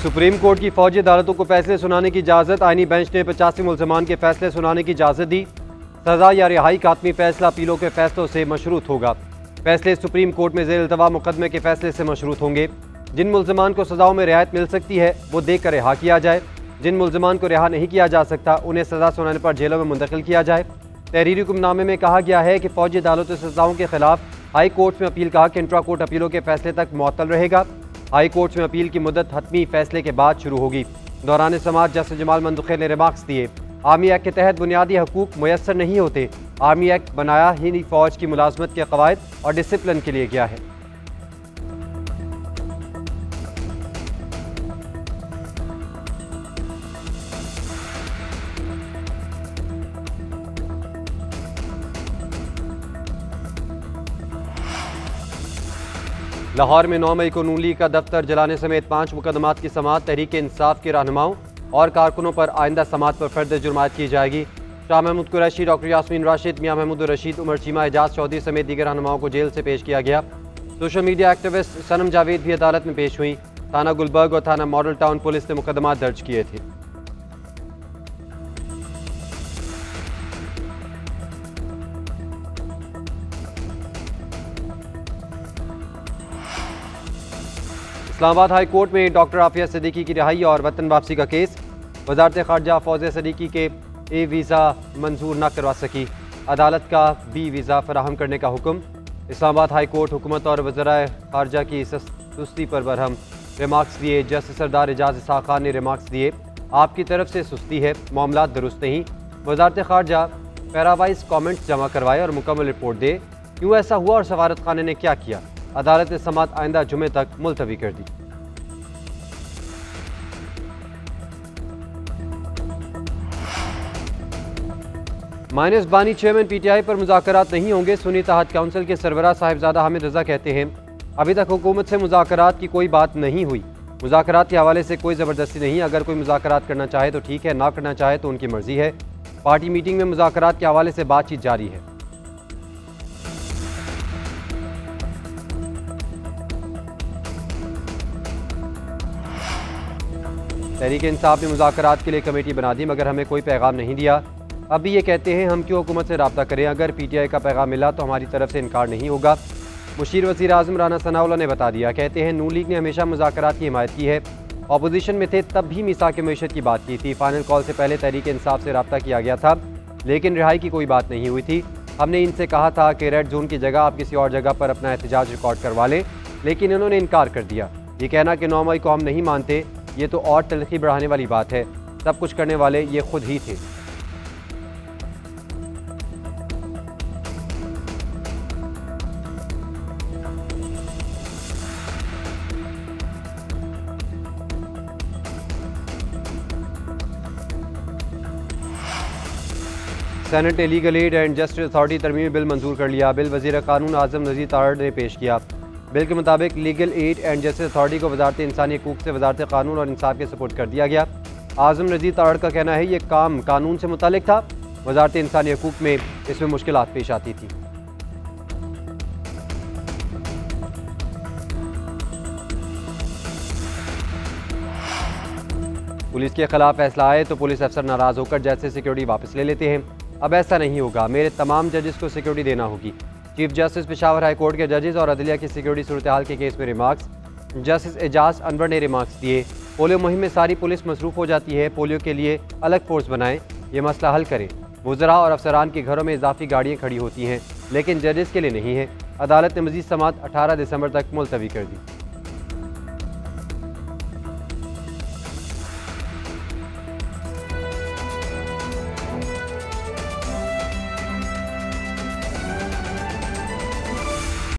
Supreme court की फौजी अदालतों को फैसले सुनाने की इजाज़त। आईनी बेंच ने 85 मुल्ज़मान के फैसले सुनाने की इजाज़त दी। सजा या रिहाई का आत्मी फैसला अपीलों के फैसलों से मशरूत होगा। फैसले सुप्रीम कोर्ट में ज़ेर इल्तवा मुकदमे के फैसले से मशरूत होंगे। जिन मुल्ज़मान को सजाओं में रियायत मिल सकती है वो देख कर रिहा किया जाए। जिन मुल्ज़मान को रिहा नहीं किया जा सकता उन्हें सजा सुनाने पर जेलों में मुंतकिल किया जाए। तहरीरी हुक्मनामे में कहा गया है कि फौजी अदालतों से सजाओं के खिलाफ हाई कोर्ट में अपील का इंट्रा कोर्ट अपीलों के फैसले तक मुअत्तल रहेगा। हाई कोर्ट में अपील की मुद्दत हतमी फैसले के बाद शुरू होगी। दौरान समाअत जस्टिस जमाल मंदुखे ने रिमार्क्स दिए, आर्मी एक्ट के तहत बुनियादी हकूक मुयस्सर नहीं होते। आर्मी एक्ट बनाया ही फौज की मुलाजमत के कवायद और डिसिप्लिन के लिए गया है। लाहौर में 9 मई को नून लीग का दफ्तर जलाने समेत 5 मुकदमात की समाअत। तहरीक इंसाफ के रहनुमाओं और कारकुनों पर आइंदा समाअत पर फर्द जुर्मात की जाएगी। शाह महमूद कुरैशी, डॉक्टर यास्मीन राशिद, मियां महमूद रशीद, उमर चीमा, एजाज चौधरी समेत दीगर रहनुमाओं को जेल से पेश किया गया। सोशल मीडिया एक्टिविस्ट सनम जावेद भी अदालत में पेश हुई। थाना गुलबर्ग और थाना मॉडल टाउन पुलिस ने मुकदमात दर्ज किए थे। इस्लामाबाद हाई कोर्ट में डॉक्टर आफिया सिद्दीकी की रिहाई और वतन वापसी का केस। वजारत खारजा फौजिया सिद्दीकी के ए वीज़ा मंजूर न करवा सकी। अदालत का बी वीज़ा फराहम करने का हुक्म। इस्लामाबाद हाई कोर्ट हुकूमत और वज़राए खारजा की सुस्ती पर बरहम। रिमार्क्स दिए। जस्टिस सरदार एजाज इसाक खान ने रिमार्क्स दिए, आपकी तरफ से सुस्ती है, मामला दुरुस्त नहीं। वजारत खारजा पैरावाइज कॉमेंट्स जमा करवाए और मुकम्मल रिपोर्ट दे, क्यों ऐसा हुआ और सफारत खाने ने क्या किया। अदालत ने समाअत आइंदा जुमे तक मुलतवी कर दी। माइनस बानी चेयरमैन पीटीआई पर मुज़ाकरात नहीं होंगे। सुन्नी इत्तेहाद काउंसिल के सरबराह साहिबजादा हामिद रजा कहते हैं, अभी तक हुकूमत से मुज़ाकरात की कोई बात नहीं हुई। मुज़ाकरात के हवाले से कोई ज़बरदस्ती नहीं। अगर कोई मुज़ाकरात करना चाहे तो ठीक है, ना करना चाहे तो उनकी मर्जी है। पार्टी मीटिंग में मुज़ाकरात के हवाले से बातचीत जारी है। तहरीक इंसाफ ने मुज़ाकरात के लिए कमेटी बना दी मगर हमें कोई पैगाम नहीं दिया। अब भी ये कहते हैं हम क्यों हुकूमत से रब्ता करें। अगर पीटीआई का पैगाम मिला तो हमारी तरफ से इनकार नहीं होगा। मुशीर वज़ीर आज़म राना सनाउल्लाह ने बता दिया, कहते हैं नून लीग ने हमेशा मुज़ाकरात की हिमायत की है। अपोजिशन में थे तब भी मीसाक मईशत की बात की थी। फाइनल कॉल से पहले तहरीक इंसाफ से रब्ता किया गया था लेकिन रिहाई की कोई बात नहीं हुई थी। हमने इनसे कहा था कि रेड जोन की जगह आप किसी और जगह पर अपना एहतजाज रिकॉर्ड करवा लें, लेकिन इन्होंने इनकार कर दिया। ये कहना कि 9 मई को हम नहीं मानते, ये तो और तलखी बढ़ाने वाली बात है। सब कुछ करने वाले ये खुद ही थे। सेनेट ने legal aid and justice authority तरमीमी बिल मंजूर कर लिया। बिल वज़ीर कानून आज़म नज़ीर तारड़ ने पेश किया। बिल के मुताबिक legal aid and justice authority को वजारत इंसानी हकूक़ से वजारत कानून और इंसाफ के सपोर्ट कर दिया गया। आज़म नज़ीर तारड़ का कहना है ये काम कानून से मुतालिक था, वजारत इंसानी हकूक़ में इसमें मुश्किलात पेश आती थी। पुलिस के खिलाफ फैसला आए तो पुलिस अफसर नाराज होकर जैसे सिक्योरिटी वापस ले लेते हैं। अब ऐसा नहीं होगा, मेरे तमाम जजेस को सिक्योरिटी देना होगी। Chief justice Peshawar high court के जजेस और अदलिया की सिक्योरिटी सूरत हाल के केस में रिमार्क्स। जस्टिस एजाज अनवर ने रिमार्क्स दिए, पोलियो मुहिम में सारी पुलिस मसरूफ हो जाती है, पोलियो के लिए अलग फोर्स बनाएं, ये मसला हल करें। वुज़रा और अफसरान के घरों में इजाफी गाड़ियाँ खड़ी होती हैं लेकिन जजेस के लिए नहीं है। अदालत ने मज़ीद समाअत 18 दिसंबर तक मुलतवी कर दी।